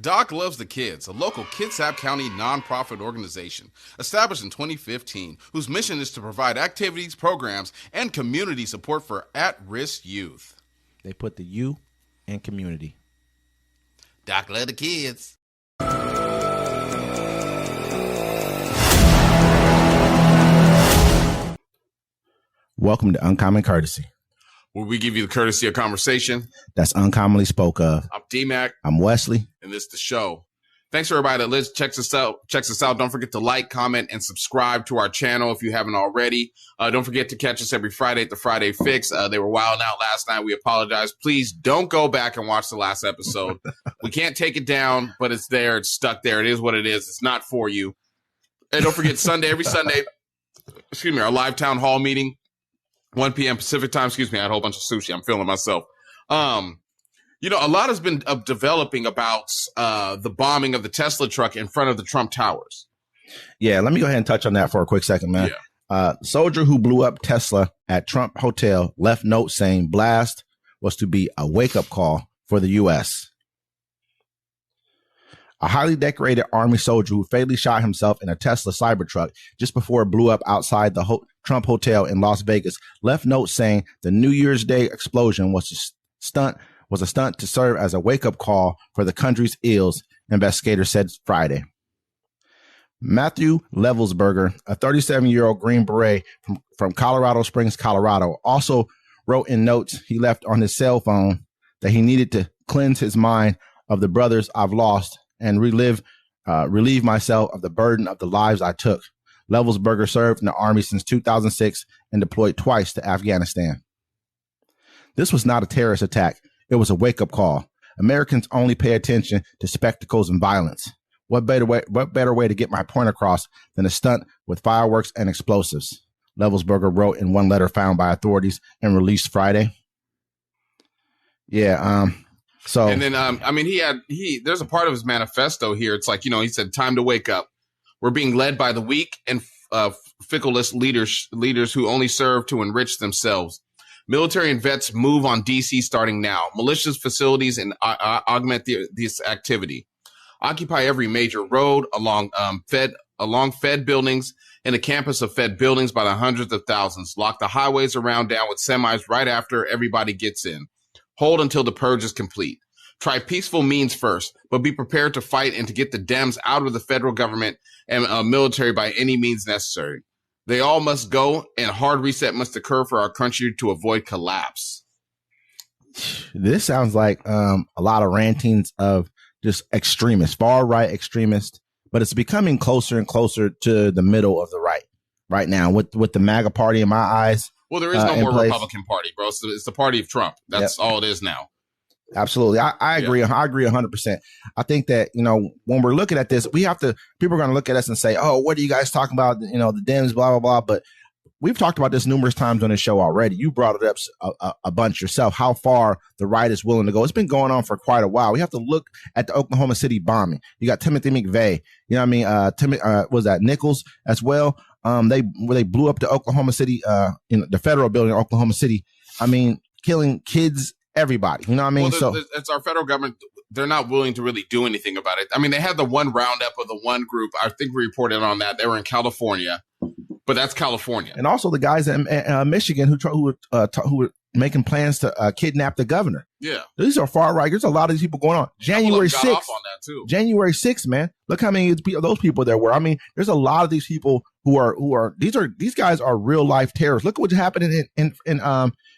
Doc Loves the Kids, a local Kitsap County nonprofit organization established in 2015, whose mission is to provide activities, programs, and community support for at-risk youth. They put the U in community. Doc Loves the Kids. Welcome to Uncommon Courtesy, where we give you the courtesy of conversation that's uncommonly spoke of. I'm D-Mac. I'm Wesley. And this is the show. Thanks for everybody that checks us out. Don't forget to like, comment, and subscribe to our channel if you haven't already. Don't forget to catch us every Friday at the Friday Fix. They were wilding out last night. We apologize. Please don't go back and watch the last episode. We can't take it down, but it's there. It's stuck there. It is what it is. It's not for you. And don't forget every Sunday, our live town hall meeting, 1 p.m. Pacific time. I had a whole bunch of sushi. I'm feeling myself. A lot has been developing about the bombing of the Tesla truck in front of the Trump Towers. Yeah, let me go ahead and touch on that for a quick second, man. Yeah. Soldier who blew up Tesla at Trump Hotel left note saying blast was to be a wake-up call for the U.S. A highly decorated Army soldier who fatally shot himself in a Tesla Cybertruck just before it blew up outside the Trump Hotel in Las Vegas left note saying the New Year's Day explosion was a stunt to serve as a wake-up call for the country's ills, investigators said Friday. Matthew Levelsberger, a 37-year-old Green Beret from Colorado Springs, Colorado, also wrote in notes he left on his cell phone that he needed to cleanse his mind of the brothers I've lost and relieve myself of the burden of the lives I took. Levelsberger served in the Army since 2006 and deployed twice to Afghanistan. This was not a terrorist attack. It was a wake-up call. Americans only pay attention to spectacles and violence. What better way to get my point across than a stunt with fireworks and explosives? Levelsberger wrote in one letter found by authorities and released Friday. Yeah. So and then there's a part of his manifesto here. It's like, he said, time to wake up. We're being led by the weak and fickless leaders who only serve to enrich themselves. Military and vets move on D.C. starting now. Militias, facilities, and augment this activity. Occupy every major road along Fed buildings and the campus of Fed buildings by the hundreds of thousands. Lock the highways around down with semis right after everybody gets in. Hold until the purge is complete. Try peaceful means first, but be prepared to fight and to get the Dems out of the federal government and military by any means necessary. They all must go, and hard reset must occur for our country to avoid collapse. This sounds like a lot of rantings of just extremists, far-right extremists, but it's becoming closer and closer to the middle of the right now with the MAGA party in my eyes. Well, there is no more Republican party, bro. It's the party of Trump. That's all it is now. Absolutely. I agree. I agree 100%. I think that, when we're looking at this, people are going to look at us and say, oh, what are you guys talking about? The Dems, blah, blah, blah. But we've talked about this numerous times on the show already. You brought it up a bunch yourself, how far the right is willing to go. It's been going on for quite a while. We have to look at the Oklahoma City bombing. You got Timothy McVeigh, was that Nichols as well? They blew up the Oklahoma City, the federal building in Oklahoma City. Killing kids, everybody. You know what I mean? Well, it's our federal government. They're not willing to really do anything about it. They had the one roundup of the one group. I think we reported on that. They were in California, but that's California. And also the guys in Michigan who were making plans to kidnap the governor. Yeah. These are far right. There's a lot of these people going on. January 6th. January 6th, man. Look how many of those people there were. There's a lot of these people who are these guys are real life terrorists. Look at what happened in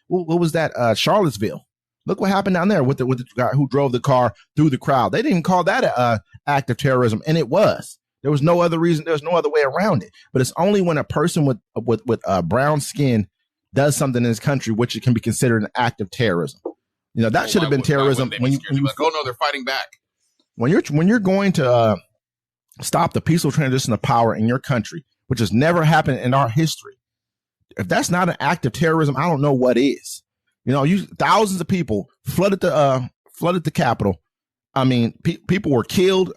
what was that? Charlottesville. Look what happened down there with the guy who drove the car through the crowd. They didn't call that an act of terrorism, and it was. There was no other reason. There's no other way around it. But it's only when a person with brown skin does something in this country, which it can be considered an act of terrorism. That should have been terrorism. When you oh no, they're fighting back. When you're going to stop the peaceful transition of power in your country, which has never happened in our history, if that's not an act of terrorism, I don't know what is. Thousands of people flooded the Capitol. People were killed.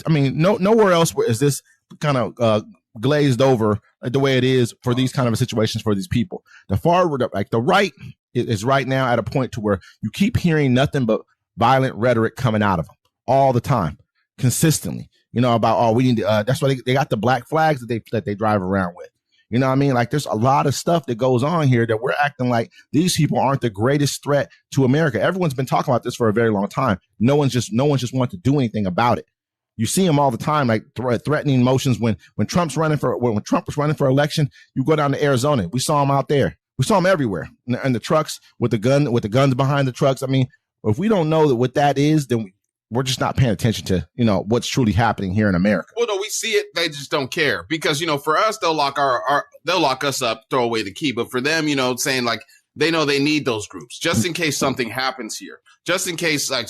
Nowhere else is this kind of glazed over the way it is for these kind of situations for these people. The right is right now at a point to where you keep hearing nothing but violent rhetoric coming out of them. all the time, consistently. You know, about, oh, we need to, that's why they got the black flags that they drive around with. You know what I mean? Like, there's a lot of stuff that goes on here that we're acting like these people aren't the greatest threat to America. Everyone's been talking about this for a very long time. No one's just wanted to do anything about it. You see them all the time, like threatening motions. When Trump was running for election, you go down to Arizona. We saw him out there. We saw him everywhere in the trucks with the guns behind the trucks. I mean, if we don't know what that is, then we're just not paying attention to, you know, what's truly happening here in America. Well, no, we see it. They just don't care because, you know, for us, they'll lock they'll lock us up, throw away the key. But for them, you know, saying like they know they need those groups just in case something happens here, just in case like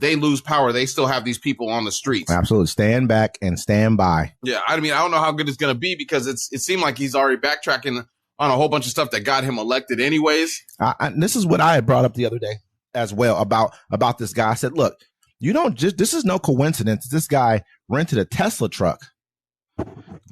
they lose power. They still have these people on the streets. Absolutely. Stand back and stand by. Yeah. I mean, I don't know how good it's going to be because it seemed like he's already backtracking on a whole bunch of stuff that got him elected anyways. This is what I had brought up the other day as well about this guy. I said, look, this is no coincidence. This guy rented a Tesla truck,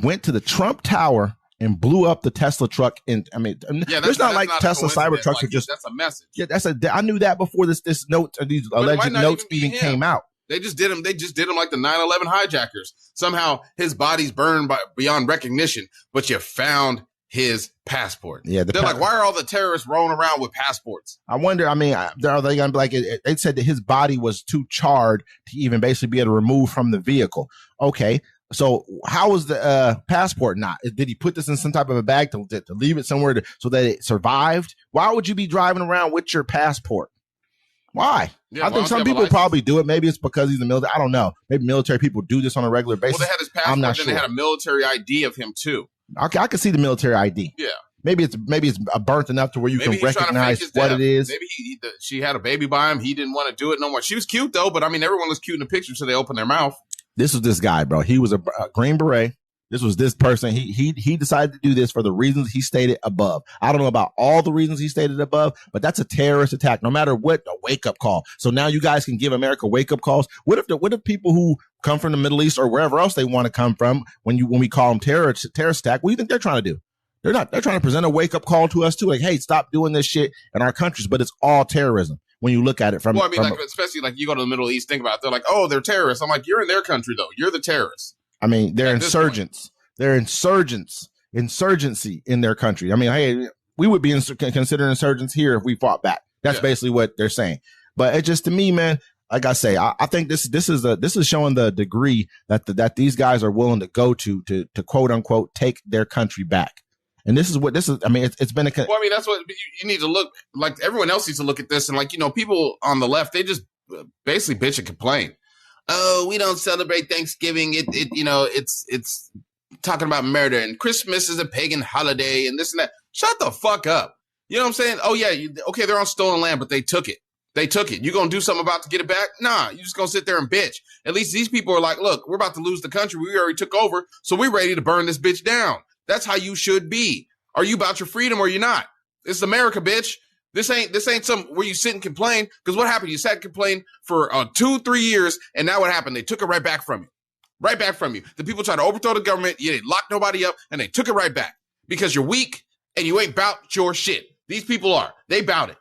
went to the Trump Tower and blew up the Tesla truck. And I mean, there's not like Tesla Cybertrucks are just, that's a message. Yeah, I knew that before this note, these alleged notes even came out. They just did him like the 9/11 hijackers. Somehow his body's burned beyond recognition, but you found his passport. Yeah, they're like, why are all the terrorists rolling around with passports? I wonder. I mean, are they going to be like? They said that his body was too charred to even basically be able to remove from the vehicle. Okay, so how was the passport not? Did he put this in some type of a bag to leave it somewhere so that it survived? Why would you be driving around with your passport? Why? Yeah, I think some people probably do it. Maybe it's because he's in the military. I don't know. Maybe military people do this on a regular basis. Well, they had his passport, I'm not sure. They had a military ID of him too. Okay, I can see the military ID. Yeah. Maybe it's burnt enough to where you can recognize what it is. Maybe she had a baby by him. He didn't want to do it no more. She was cute though, but I mean, everyone was cute in the picture, so they opened their mouth. This was this guy, bro. He was a Green Beret. This was this person. He decided to do this for the reasons he stated above. I don't know about all the reasons he stated above, but that's a terrorist attack. No matter what, a wake up call. So now you guys can give America wake up calls. What if people who come from the Middle East or wherever else they want to come from, when we call them terrorist attack, what do you think they're trying to do? They're trying to present a wake up call to us too. Like, hey, stop doing this shit in our countries. But it's all terrorism when you look at it from. Well, I mean, especially like you go to the Middle East, think about it. They're like, oh, they're terrorists. I'm like, you're in their country though. You're the terrorists. I mean, they're insurgents. They're insurgency in their country. I mean, hey, we would be considered insurgents here if we fought back. That's basically what they're saying. But it just, to me, man, like I say, I think this is showing the degree that these guys are willing to go to quote unquote take their country back. And this is. I mean, it's been a. Well, I mean, that's what you need to look like. Everyone else needs to look at this, and like, you know, people on the left, they just basically bitch and complain. Oh, we don't celebrate Thanksgiving. It's talking about murder, and Christmas is a pagan holiday and this and that. Shut the fuck up. You know what I'm saying? Oh yeah, okay, they're on stolen land, but they took it. You gonna do something about to get it back? Nah, you just gonna sit there and bitch. At least these people are like, look, we're about to lose the country. We already took over, so we're ready to burn this bitch down. That's how you should be. Are you about your freedom or you're not? It's America, bitch. This ain't some where you sit and complain. Because what happened? You sat and complained for 2-3 years, and now what happened? They took it right back from you. Right back from you. The people tried to overthrow the government. You didn't lock nobody up, and they took it right back because you're weak and you ain't bout your shit. These people are. They bout it.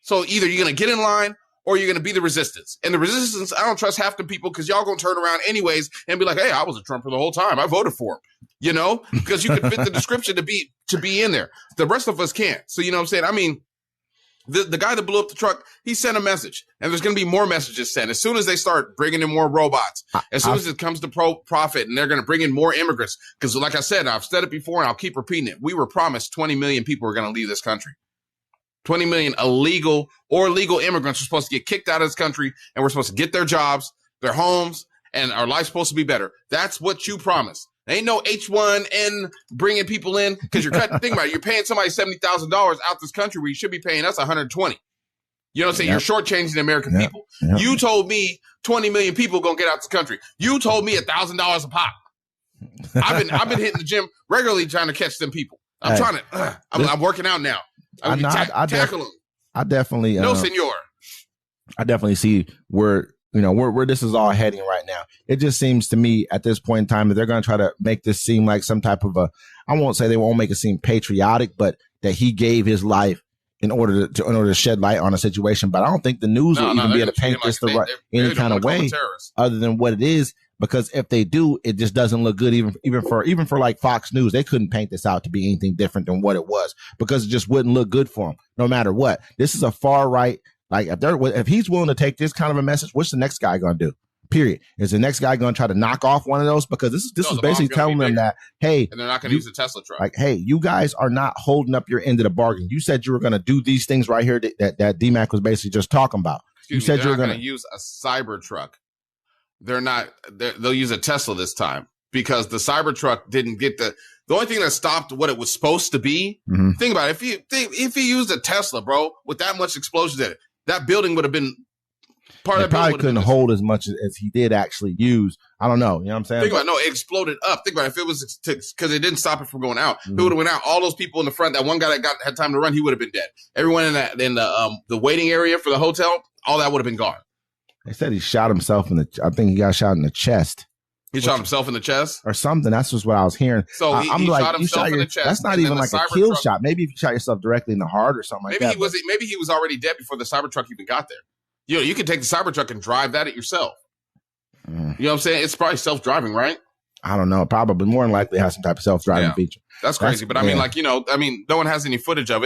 So either you're going to get in line or you're going to be the resistance. And the resistance, I don't trust half the people because y'all going to turn around anyways and be like, hey, I was a Trumper the whole time. I voted for him. You know, because you can fit the description to be in there. The rest of us can't. So, you know what I'm saying? I mean, the guy that blew up the truck, he sent a message, and there's going to be more messages sent as soon as they start bringing in more robots, as soon as it comes to profit, and they're going to bring in more immigrants. Because like I said, I've said it before, and I'll keep repeating it. We were promised 20 million people were going to leave this country. 20 million illegal or legal immigrants are supposed to get kicked out of this country, and we're supposed to get their jobs, their homes, and our life's supposed to be better. That's what you promised. Ain't no H1N bringing people in because you're cutting. Think about it. You're paying somebody $70,000 out this country where you should be paying us 120. You know what I'm saying? Yep. You're shortchanging the American people. Yep. You told me 20 million people gonna get out this country. You told me $1,000 a pop. I've been hitting the gym regularly trying to catch them people. I'm working out now. Tackle them. I definitely no, senor. I definitely see where this is all heading right now. It just seems to me at this point in time that they're going to try to make this seem like some type of I won't say they won't make it seem patriotic, but that he gave his life in order to shed light on a situation. But I don't think the news will even be able to paint this any kind of way other than what it is. Because if they do, it just doesn't look good. Even for like Fox News, they couldn't paint this out to be anything different than what it was, because it just wouldn't look good for them, no matter what. This is a far right. Like if he's willing to take this kind of a message, what's the next guy going to do? Period. Is the next guy going to try to knock off one of those? Because this is basically telling them that, hey, and they're not going to use a Tesla truck. Like, hey, you guys are not holding up your end of the bargain. You said you were going to do these things right here that DMAC was basically just talking about. You said you were going to use a Cybertruck. They're not. They'll use a Tesla this time, because the Cybertruck didn't get the only thing that stopped what it was supposed to be. Mm-hmm. Think about it. If he used a Tesla, bro, with that much explosions in it, that building would have been. It probably couldn't hold as much as he did actually use. I don't know. You know what I'm saying? Think about it. No, it exploded up. Think about it. If it was because it didn't stop it from going out. If it would have went out, all those people in the front, that one guy that had time to run, he would have been dead. Everyone in the waiting area for the hotel, all that would have been gone. They said he shot himself I think he got shot in the chest. He shot himself in the chest? Or something. That's just what I was hearing. So I'm like, shot himself in the chest. That's not even like a kill shot. Maybe if you shot yourself directly in the heart or something like that. Maybe he was already dead before the Cybertruck even got there. You can take the Cybertruck and drive that yourself. You know what I'm saying? It's probably self-driving, right? I don't know. Probably more than likely has some type of self-driving feature. That's crazy. But I mean, no one has any footage of it.